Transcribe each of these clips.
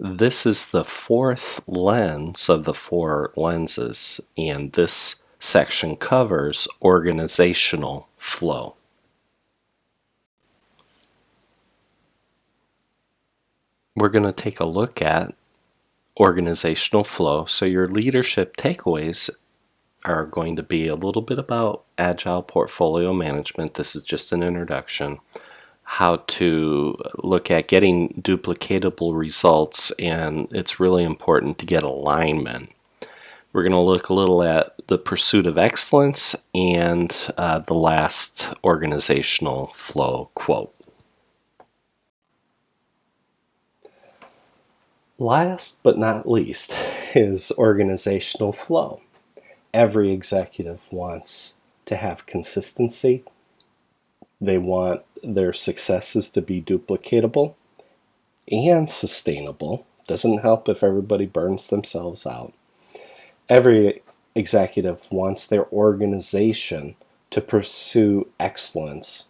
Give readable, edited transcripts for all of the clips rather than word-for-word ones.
This is the fourth lens of the four lenses, and this section covers organizational flow. We're going to take a look at organizational flow. So your leadership takeaways are going to be a little bit about agile portfolio management. This is just an introduction. How to look at getting duplicatable results, and it's really important to get alignment. We're going to look a little at the pursuit of excellence and the last organizational flow quote. Last but not least is organizational flow. Every executive wants to have consistency. They want their successes to be duplicatable and sustainable. Doesn't help if everybody burns themselves out. Every executive wants their organization to pursue excellence.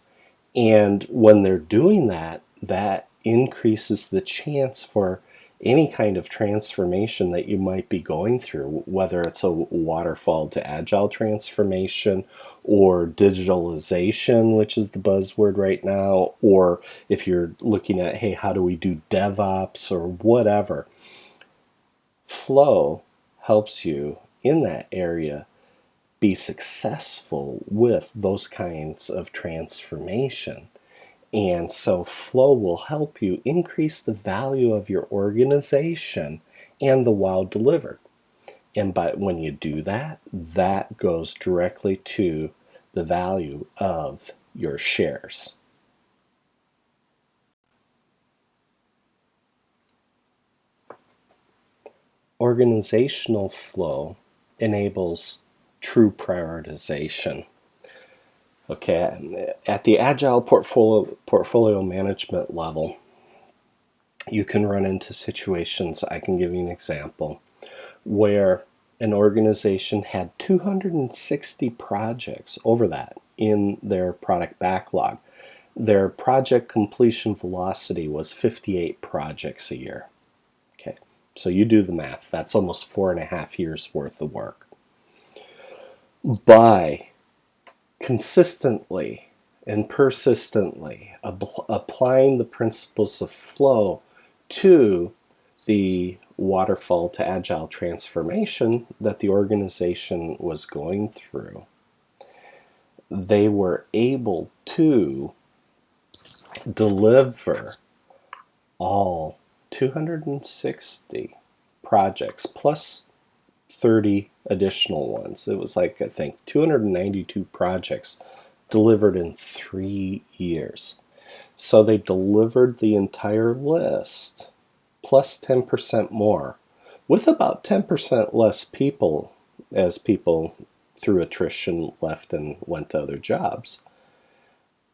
And when they're doing that, that increases the chance for any kind of transformation that you might be going through, whether it's a waterfall to agile transformation or digitalization, which is the buzzword right now, or if you're looking at, hey, how do we do DevOps or whatever. Flow helps you in that area be successful with those kinds of transformation. And so flow will help you increase the value of your organization and the wow delivered. And when you do that, that goes directly to the value of your shares. Organizational flow enables true prioritization. Okay, at the agile portfolio management level, you can run into situations, I can give you an example, where an organization had 260 projects over that in their product backlog. Their project completion velocity was 58 projects a year. Okay, so you do the math. That's almost 4.5 years worth of work. By consistently and persistently applying the principles of flow to the waterfall to agile transformation that the organization was going through, they were able to deliver all 260 projects plus 30 additional ones. It was like, I think, 292 projects delivered in 3 years. So they delivered the entire list plus 10% more with about 10% less people, as people through attrition left and went to other jobs.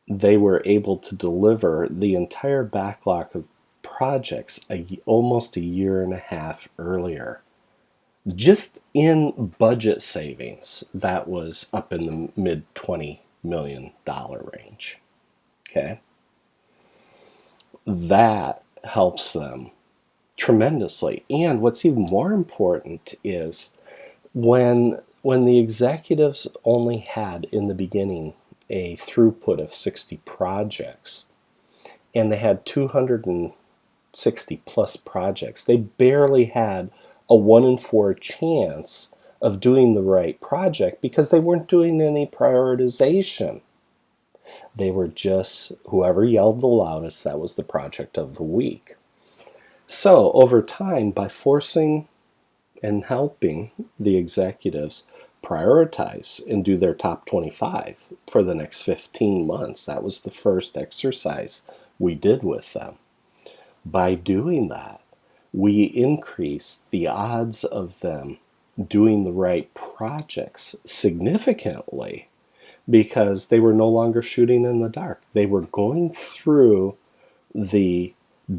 They were able to deliver the entire backlog of projects almost 1.5 years earlier. Just in budget savings, that was up in the mid $20 million range. Okay? That helps them tremendously. And what's even more important is when the executives only had in the beginning a throughput of 60 projects, and they had 260 plus projects, they barely had a 1 in 4 chance of doing the right project because they weren't doing any prioritization. They were just, whoever yelled the loudest, that was the project of the week. So over time, by forcing and helping the executives prioritize and do their top 25 for the next 15 months, that was the first exercise we did with them. By doing that, we increased the odds of them doing the right projects significantly because they were no longer shooting in the dark. They were going through the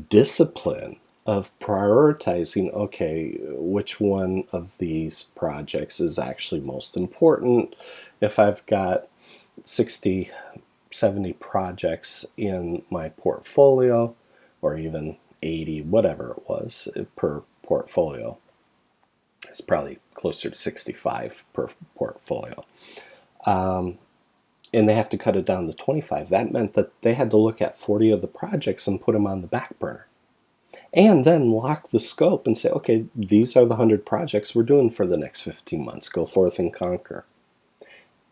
discipline of prioritizing, okay, which one of these projects is actually most important. If I've got 60, 70 projects in my portfolio, or even 80, whatever it was per portfolio. It's probably closer to 65 per portfolio. And they have to cut it down to 25. That meant that they had to look at 40 of the projects and put them on the back burner. And then lock the scope and say, okay, these are the 100 projects we're doing for the next 15 months. Go forth and conquer.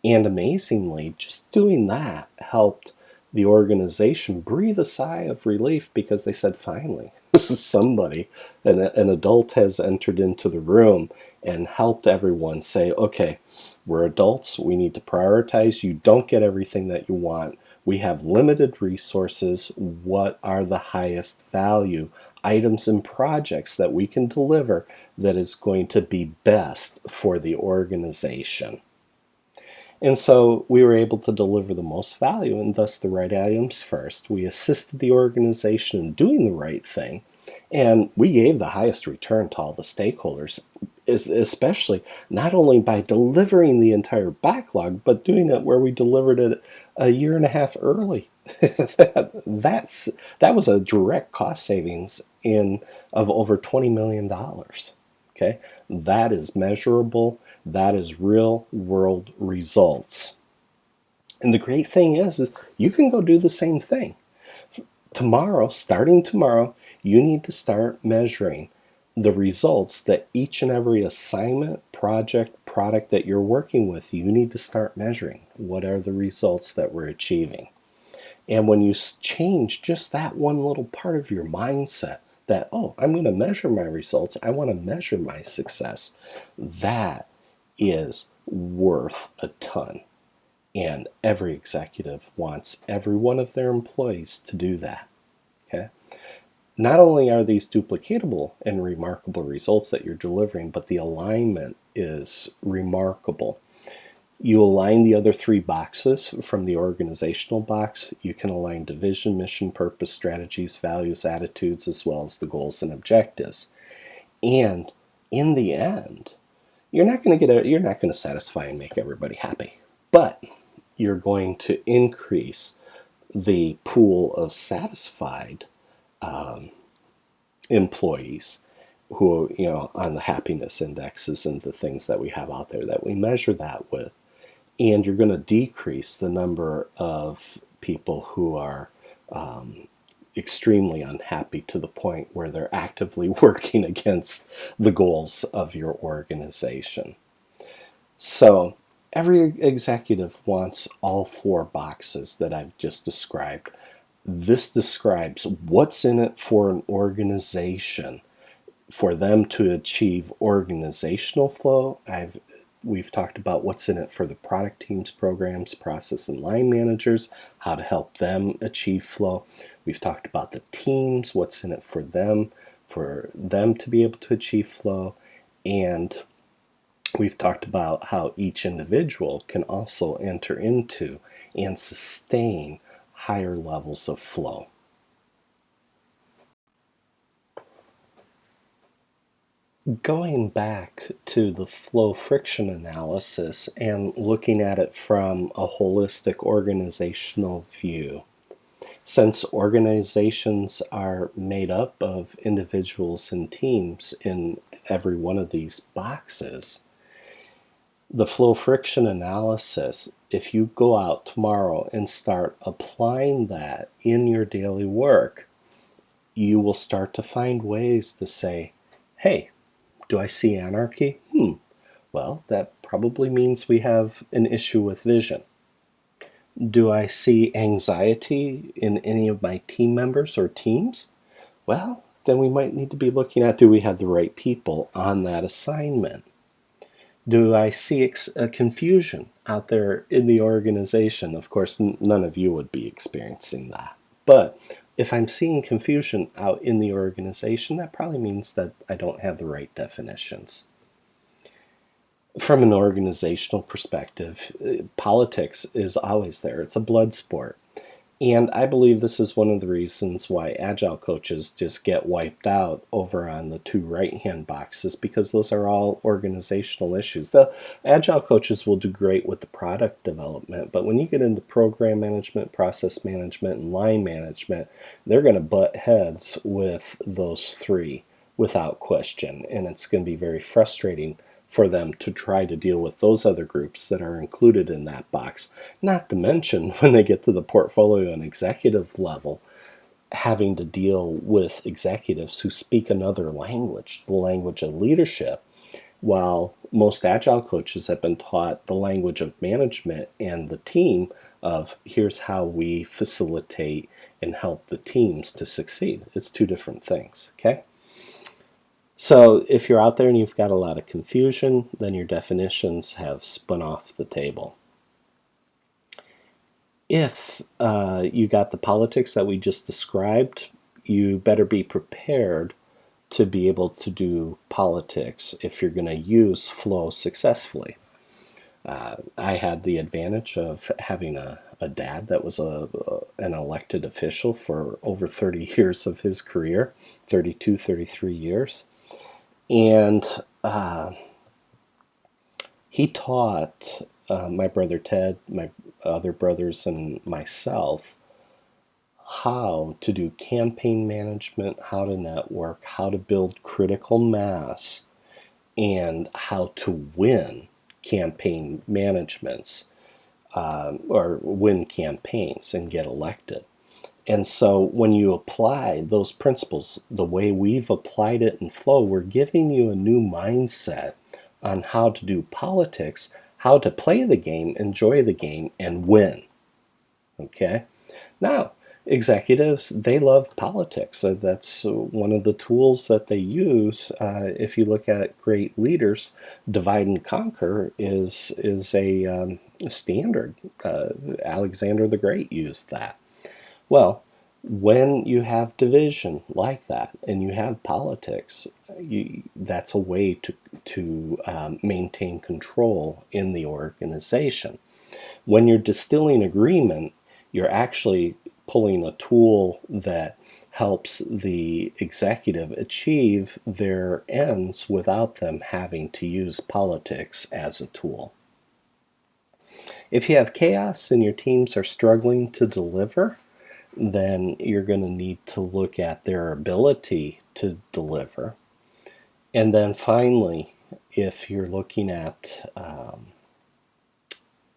And amazingly, just doing that helped the organization breathe a sigh of relief, because they said, finally, somebody, an adult has entered into the room and helped everyone say, okay, we're adults, we need to prioritize. You don't get everything that you want. We have limited resources. What are the highest value items and projects that we can deliver that is going to be best for the organization? And so we were able to deliver the most value and thus the right items first. We assisted the organization in doing the right thing, and we gave the highest return to all the stakeholders, especially not only by delivering the entire backlog, but doing it where we delivered it a year and a half early. That was a direct cost savings of over $20 million. Okay, that is measurable. That is real world results. And the great thing is you can go do the same thing. Tomorrow, starting tomorrow, you need to start measuring the results that each and every assignment, project, product that you're working with, you need to start measuring. What are the results that we're achieving? And when you change just that one little part of your mindset, that, oh, I'm going to measure my results, I want to measure my success, that is worth a ton. And every executive wants every one of their employees to do that. Okay? Not only are these duplicatable and remarkable results that you're delivering, but the alignment is remarkable. You align the other three boxes from the organizational box. You can align division, mission, purpose, strategies, values, attitudes, as well as the goals and objectives. And in the end, you're not going to satisfy and make everybody happy, but you're going to increase the pool of satisfied employees who, on the happiness indexes and the things that we have out there that we measure that with. And you're going to decrease the number of people who are extremely unhappy to the point where they're actively working against the goals of your organization. So every executive wants all four boxes that I've just described. This describes what's in it for an organization, for them to achieve organizational flow. We've talked about what's in it for the product teams, programs, process, and line managers, how to help them achieve flow. We've talked about the teams, what's in it for them to be able to achieve flow. And we've talked about how each individual can also enter into and sustain higher levels of flow. Going back to the flow friction analysis and looking at it from a holistic organizational view, since organizations are made up of individuals and teams in every one of these boxes, the flow friction analysis, if you go out tomorrow and start applying that in your daily work, you will start to find ways to say, hey, do I see anarchy? Well, that probably means we have an issue with vision. Do I see anxiety in any of my team members or teams? Well, then we might need to be looking at, do we have the right people on that assignment? Do I see confusion out there in the organization? Of course, none of you would be experiencing that. But if I'm seeing confusion out in the organization, that probably means that I don't have the right definitions. From an organizational perspective, politics is always there. It's a blood sport. And I believe this is one of the reasons why Agile coaches just get wiped out over on the two right-hand boxes, because those are all organizational issues. The Agile coaches will do great with the product development, but when you get into program management, process management, and line management, they're going to butt heads with those three without question, and it's going to be very frustrating for them to try to deal with those other groups that are included in that box. Not to mention, when they get to the portfolio and executive level, having to deal with executives who speak another language, the language of leadership, while most Agile coaches have been taught the language of management and the team of here's how we facilitate and help the teams to succeed. It's two different things, okay? So if you're out there and you've got a lot of confusion, then your definitions have spun off the table. If you got the politics that we just described, you better be prepared to be able to do politics if you're going to use flow successfully. I had the advantage of having a dad that was an elected official for over 30 years of his career, 32, 33 years. And he taught my brother Ted, my other brothers, and myself how to do campaign management, how to network, how to build critical mass, and how to win campaign managements or win campaigns and get elected. And so when you apply those principles the way we've applied it in flow, we're giving you a new mindset on how to do politics, how to play the game, enjoy the game, and win. Okay? Now, executives, they love politics. That's one of the tools that they use. If you look at great leaders, divide and conquer is a standard. Alexander the Great used that. Well, when you have division like that and you have politics, that's a way to maintain control in the organization. When you're distilling agreement, you're actually pulling a tool that helps the executive achieve their ends without them having to use politics as a tool. If you have chaos and your teams are struggling to deliver, then you're going to need to look at their ability to deliver. And then finally, if you're looking at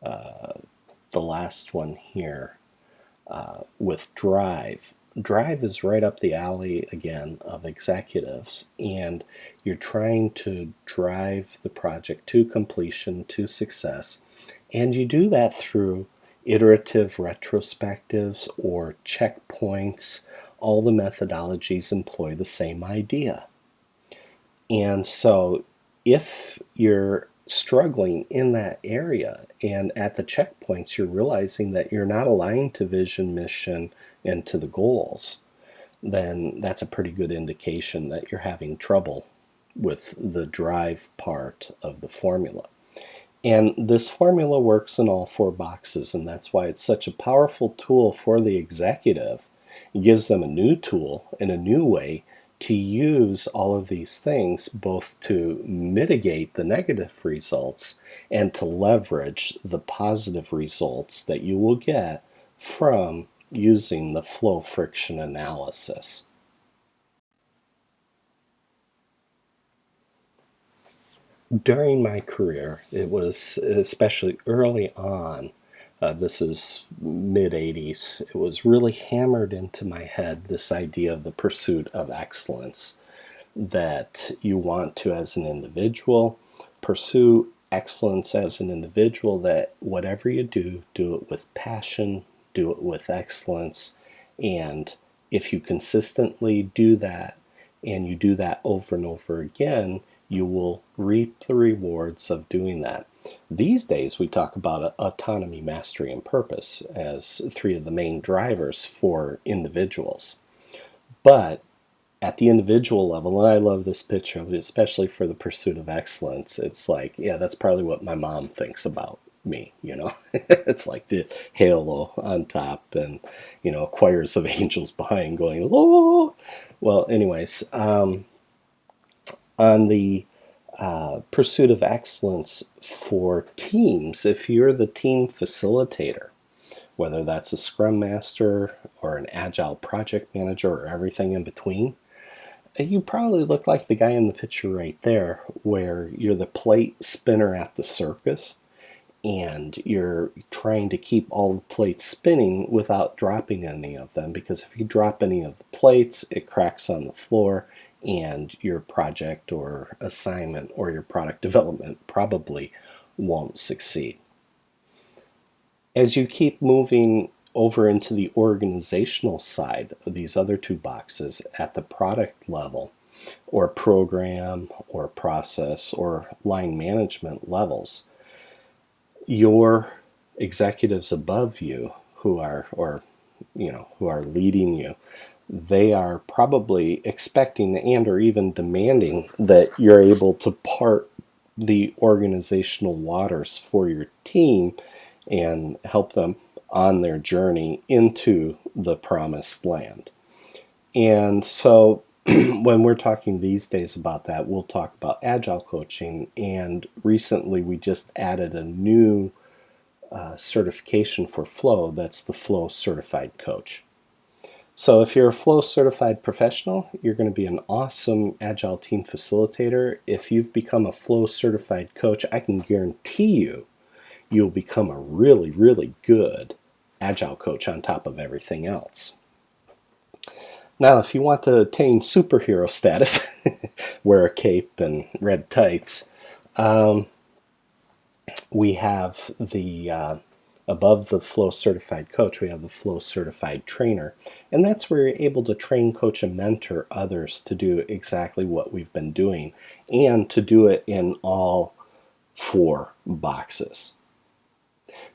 the last one here with drive, drive is right up the alley again of executives, and you're trying to drive the project to completion, to success, and you do that through iterative retrospectives or checkpoints. All the methodologies employ the same idea. And so if you're struggling in that area and at the checkpoints you're realizing that you're not aligned to vision, mission, and to the goals, then that's a pretty good indication that you're having trouble with the drive part of the formula. And this formula works in all four boxes, and that's why it's such a powerful tool for the executive. It gives them a new tool and a new way to use all of these things, both to mitigate the negative results and to leverage the positive results that you will get from using the flow friction analysis. During my career, it was especially early on, this is mid-80s, it was really hammered into my head, this idea of the pursuit of excellence, that you want to, as an individual, pursue excellence as an individual, that whatever you do it with passion, do it with excellence, and if you consistently do that, and you do that over and over again, you will reap the rewards of doing that. These days, we talk about autonomy, mastery, and purpose as three of the main drivers for individuals. But at the individual level, and I love this picture of it, especially for the pursuit of excellence, it's like, yeah, that's probably what my mom thinks about me, It's like the halo on top and, choirs of angels behind going, oh. Well, anyways, on the pursuit of excellence for teams, if you're the team facilitator, whether that's a Scrum Master or an Agile project manager or everything in between, you probably look like the guy in the picture right there, where you're the plate spinner at the circus and you're trying to keep all the plates spinning without dropping any of them, because if you drop any of the plates, it cracks on the floor and your project or assignment or your product development probably won't succeed. As you keep moving over into the organizational side of these other two boxes at the product level, or program or process or line management levels, your executives above you who are leading you, they are probably expecting and or even demanding that you're able to part the organizational waters for your team and help them on their journey into the promised land. And so when we're talking these days about that, we'll talk about agile coaching. And recently we just added a new certification for Flow. That's the Flow Certified Coach. So if you're a Flow Certified professional, you're going to be an awesome Agile team facilitator. If you've become a Flow Certified Coach, I can guarantee you'll become a really, really good Agile coach on top of everything else. Now, if you want to attain superhero status, wear a cape and red tights, we have the above the Flow Certified Coach, we have the Flow Certified Trainer. And that's where you're able to train, coach, and mentor others to do exactly what we've been doing, and to do it in all 4 boxes.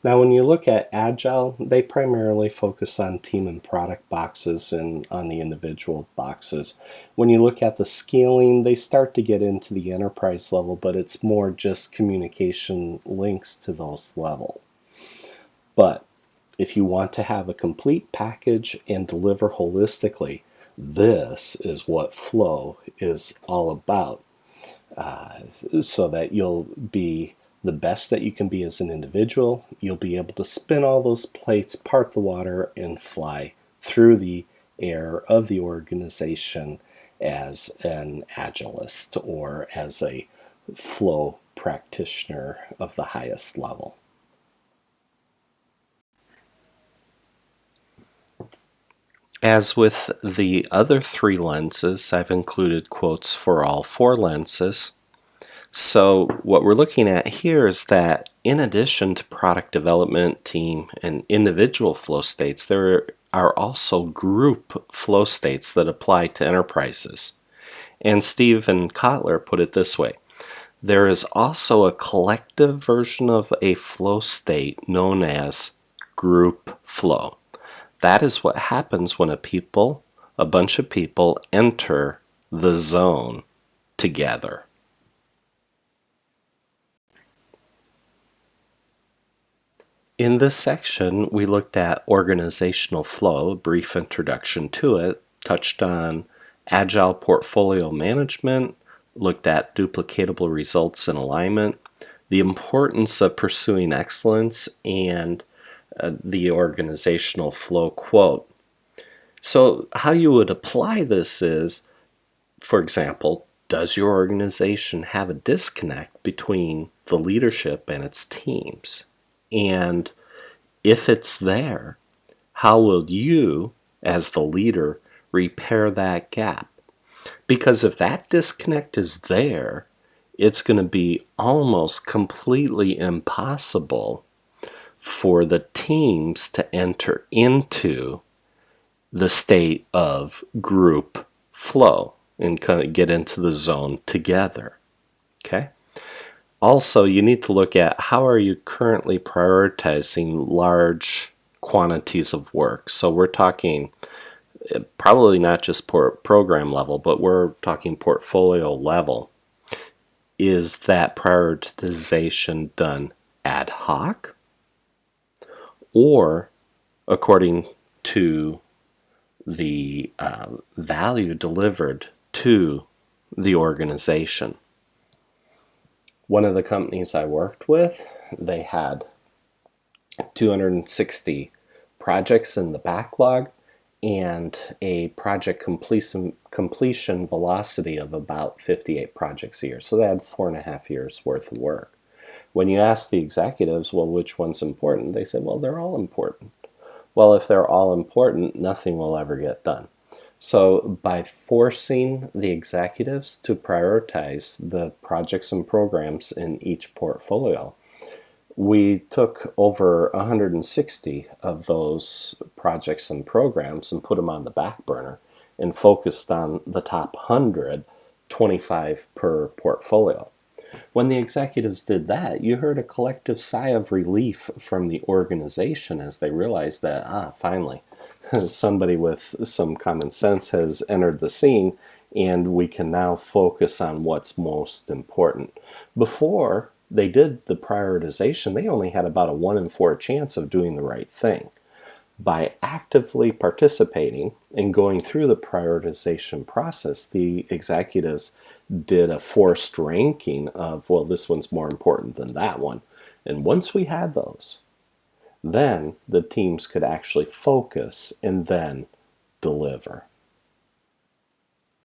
Now, when you look at Agile, they primarily focus on team and product boxes and on the individual boxes. When you look at the scaling, they start to get into the enterprise level, but it's more just communication links to those levels. But if you want to have a complete package and deliver holistically, this is what Flow is all about, so that you'll be the best that you can be as an individual. You'll be able to spin all those plates, part the water, and fly through the air of the organization as an agilist or as a flow practitioner of the highest level. As with the other 3 lenses, I've included quotes for all 4 lenses. So what we're looking at here is that in addition to product development, team, and individual flow states, there are also group flow states that apply to enterprises. And Stephen Kotler put it this way: there is also a collective version of a flow state known as group flow. That is what happens when a bunch of people enter the zone together. In this section, we looked at organizational flow, a brief introduction to it, touched on agile portfolio management, looked at duplicatable results and alignment, the importance of pursuing excellence, and the organizational flow quote. So how you would apply this is, for example, does your organization have a disconnect between the leadership and its teams? And if it's there, how will you, as the leader, repair that gap? Because if that disconnect is there, it's going to be almost completely impossible for the teams to enter into the state of group flow and kind of get into the zone together. Okay? Also, you need to look at how are you currently prioritizing large quantities of work. So we're talking probably not just program level, but we're talking portfolio level. Is that prioritization done ad hoc or according to the value delivered to the organization. One of the companies I worked with, they had 260 projects in the backlog and a project completion velocity of about 58 projects a year. So they had 4.5 years worth of work. When you ask the executives, well, which one's important? They said, well, they're all important. Well, if they're all important, nothing will ever get done. So by forcing the executives to prioritize the projects and programs in each portfolio, we took over 160 of those projects and programs and put them on the back burner and focused on the top 100, 25 per portfolio. When the executives did that, you heard a collective sigh of relief from the organization as they realized that, finally, somebody with some common sense has entered the scene and we can now focus on what's most important. Before they did the prioritization, they only had about a 1 in 4 chance of doing the right thing. By actively participating and going through the prioritization process, the executives did a forced ranking of, well, this one's more important than that one. And once we had those, then the teams could actually focus and then deliver.